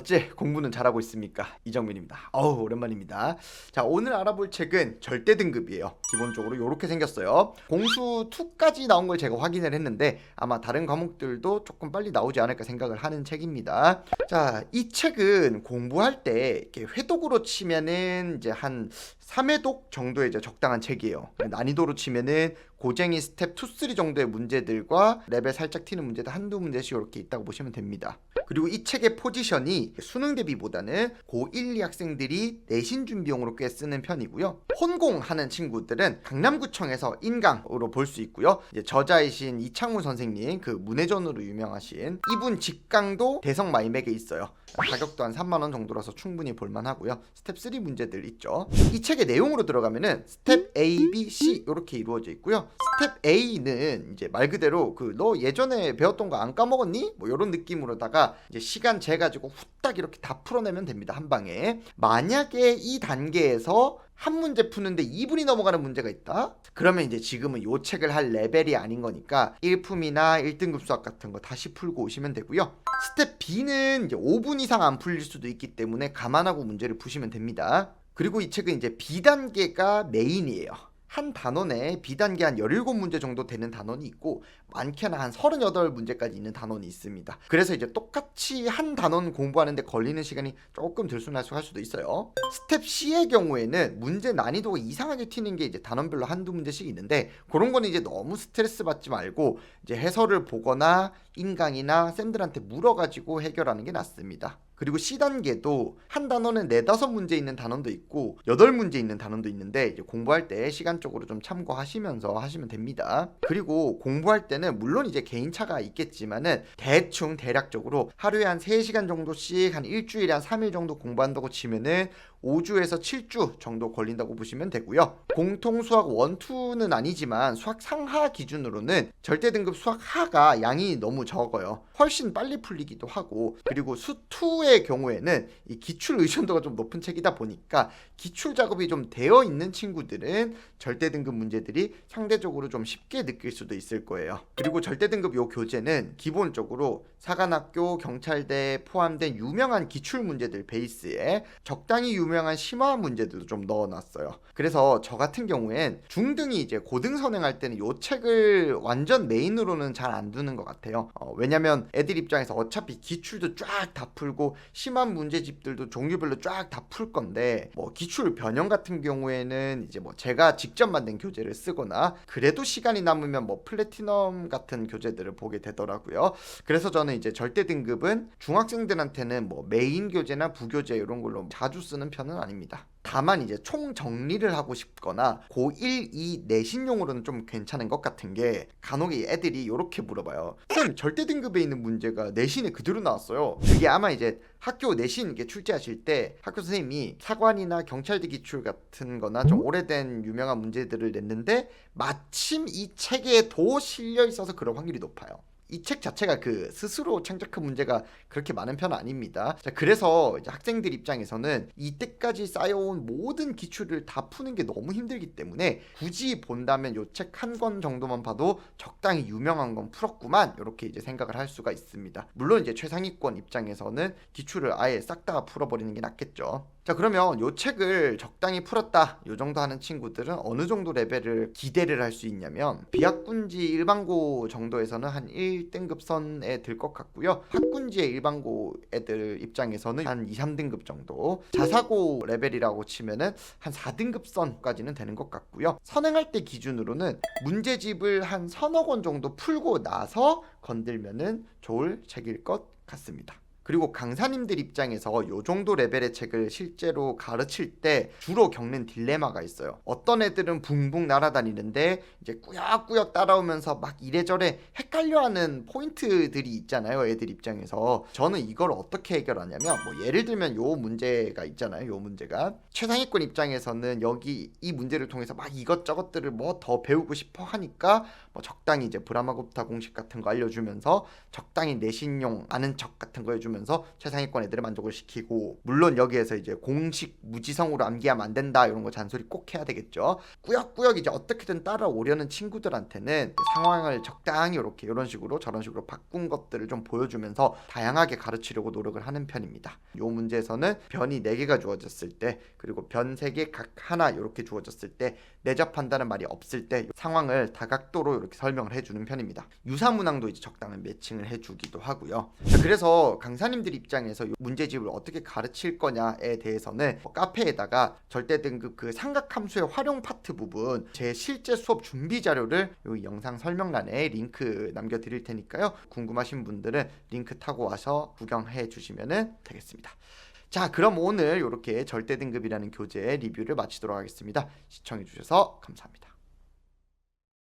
어째 공부는 잘하고 있습니까? 이정민입니다. 오랜만입니다. 자, 오늘 알아볼 책은 절대 등급이에요. 기본적으로 이렇게 생겼어요. 공수 2까지 나온 걸 제가 확인을 했는데 아마 다른 과목들도 조금 빨리 나오지 않을까 생각을 하는 책입니다. 자, 이 책은 공부할 때 이렇게 회독으로 치면은 이제 한 3회독 정도의 이제 적당한 책이에요. 난이도로 치면은 고쟁이 스텝 2, 3 정도의 문제들과 레벨 살짝 튀는 문제들 한두 문제씩 이렇게 있다고 보시면 됩니다. 그리고 이 책의 포지션이 수능 대비보다는 고1, 2 학생들이 내신 준비용으로 꽤 쓰는 편이고요. 혼공하는 친구들은 강남구청에서 인강으로 볼 수 있고요. 이제 저자이신 이창훈 선생님, 그 문해전으로 유명하신 이분 직강도 대성 마이맥에 있어요. 가격도 한 3만원 정도라서 충분히 볼만하고요. 스텝 3 문제들 있죠. 이 책의 내용으로 들어가면은 스텝 A, B, C 이렇게 이루어져 있고요. 스텝 A는 이제 말 그대로 너 예전에 배웠던 거 안 까먹었니? 뭐 이런 느낌으로다가 이제 시간 재가지고 후딱 이렇게 다 풀어내면 됩니다. 한 방에. 만약에 이 단계에서 한 문제 푸는데 2분이 넘어가는 문제가 있다? 그러면 이제 지금은 요 책을 할 레벨이 아닌 거니까 1품이나 1등급 수학 같은 거 다시 풀고 오시면 되고요. 스텝 B는 이제 5분 이상 안 풀릴 수도 있기 때문에 감안하고 문제를 푸시면 됩니다. 그리고 이 책은 이제 B단계가 메인이에요. 한 단원에 B단계 한 17문제 정도 되는 단원이 있고 많게는 한 38문제까지 있는 단원이 있습니다. 그래서 이제 똑같이 한 단원 공부하는데 걸리는 시간이 조금 들쑥날쑥할 수도 있어요. 스텝 C의 경우에는 문제 난이도가 이상하게 튀는 게 이제 단원별로 한두 문제씩 있는데 그런 거는 이제 너무 스트레스 받지 말고 이제 해설을 보거나 인강이나 쌤들한테 물어가지고 해결하는 게 낫습니다. 그리고 C단계도 한 단원은 4-5문제 있는 단원도 있고 8문제 있는 단원도 있는데 이제 공부할 때 시간적으로 좀 참고하시면서 하시면 됩니다. 그리고 공부할 때는 물론 이제 개인차가 있겠지만은 대충 대략적으로 하루에 한 3시간 정도씩 한 일주일에 한 3일 정도 공부한다고 치면은 5주에서 7주 정도 걸린다고 보시면 되고요. 공통수학 1, 2는 아니지만 수학 상하 기준으로는 절대 등급 수학 하가 양이 너무 적어요. 훨씬 빨리 풀리기도 하고 그리고 수 2의 경우에는 이 기출 의존도가 좀 높은 책이다 보니까 기출 작업이 좀 되어 있는 친구들은 절대 등급 문제들이 상대적으로 좀 쉽게 느낄 수도 있을 거예요. 그리고 절대 등급 요 교재는 기본적으로 사관학교, 경찰대 포함된 유명한 기출 문제들 베이스에 적당히 유명한 심화 문제들도 좀 넣어놨어요. 그래서 저 같은 경우엔 중등이 이제 고등 선행할 때는 요 책을 완전 메인으로는 잘 안 두는 것 같아요. 왜냐면 애들 입장에서 어차피 기출도 쫙 다 풀고 심한 문제집들도 종류별로 쫙 다 풀 건데 뭐 기출 변형 같은 경우에는 이제 뭐 제가 직접 만든 교재를 쓰거나 그래도 시간이 남으면 뭐 플래티넘 같은 교재들을 보게 되더라고요. 그래서 저는 이제 절대 등급은 중학생들한테는 뭐 메인 교재나 부교재 이런 걸로 자주 쓰는 편은 아닙니다. 다만 이제 총 정리를 하고 싶거나 고1, 2 내신용으로는 좀 괜찮은 것 같은 게 간혹 애들이 이렇게 물어봐요. 쌤, 절대 등급에 있는 문제가 내신에 그대로 나왔어요. 그게 아마 이제 학교 내신 이게 출제하실 때 학교 선생님이 사관이나 경찰대 기출 같은 거나 좀 오래된 유명한 문제들을 냈는데 마침 이 책에도 실려 있어서 그럴 확률이 높아요. 이 책 자체가 스스로 창작한 문제가 그렇게 많은 편은 아닙니다. 자, 그래서 이제 학생들 입장에서는 이때까지 쌓여온 모든 기출을 다 푸는 게 너무 힘들기 때문에 굳이 본다면 요 책 한 권 정도만 봐도 적당히 유명한 건 풀었구만 이렇게 이제 생각을 할 수가 있습니다. 물론 이제 최상위권 입장에서는 기출을 아예 싹 다 풀어버리는 게 낫겠죠. 자, 그러면 요 책을 적당히 풀었다 요 정도 하는 친구들은 어느 정도 레벨을 기대를 할 수 있냐면 비학군지 일반고 정도에서는 한 1등급 선에 들 것 같고요. 학군지의 일반고 애들 입장에서는 한 2, 3등급 정도, 자사고 레벨이라고 치면은 한 4등급 선까지는 되는 것 같고요. 선행할 때 기준으로는 문제집을 한 서너 권 정도 풀고 나서 건들면은 좋을 책일 것 같습니다. 그리고 강사님들 입장에서 요 정도 레벨의 책을 실제로 가르칠 때 주로 겪는 딜레마가 있어요. 어떤 애들은 붕붕 날아다니는데 이제 꾸역꾸역 따라오면서 막 이래저래 헷갈려하는 포인트들이 있잖아요. 애들 입장에서. 저는 이걸 어떻게 해결하냐면 뭐 예를 들면 요 문제가 있잖아요. 요 문제가 최상위권 입장에서는 여기 이 문제를 통해서 막 이것저것들을 뭐 더 배우고 싶어 하니까 뭐 적당히 이제 브라마고프타 공식 같은 거 알려주면서 적당히 내신용 아는 척 같은 거 해주면 보여주면서 최상위권 애들을 만족을 시키고, 물론 여기에서 이제 공식 무지성으로 암기하면 안 된다 이런 거 잔소리 꼭 해야 되겠죠. 꾸역꾸역 이제 어떻게든 따라오려는 친구들한테는 상황을 적당히 이렇게 이런 식으로 저런 식으로 바꾼 것들을 좀 보여주면서 다양하게 가르치려고 노력을 하는 편입니다. 이 문제에서는 변이 4개가 주어졌을 때, 그리고 변 3개 각 하나 이렇게 주어졌을 때, 내접한다는 말이 없을 때 상황을 다각도로 이렇게 설명을 해주는 편입니다. 유사문항도 이제 적당한 매칭을 해주기도 하고요. 자, 그래서 강사님들 입장에서 이 문제집을 어떻게 가르칠 거냐에 대해서는 카페에다가 절대 등급 그 삼각함수의 활용 파트 부분 제 실제 수업 준비 자료를 이 영상 설명란에 링크 남겨드릴 테니까요. 궁금하신 분들은 링크 타고 와서 구경해 주시면 되겠습니다. 자, 그럼 오늘 이렇게 절대 등급이라는 교재 리뷰를 마치도록 하겠습니다. 시청해 주셔서 감사합니다.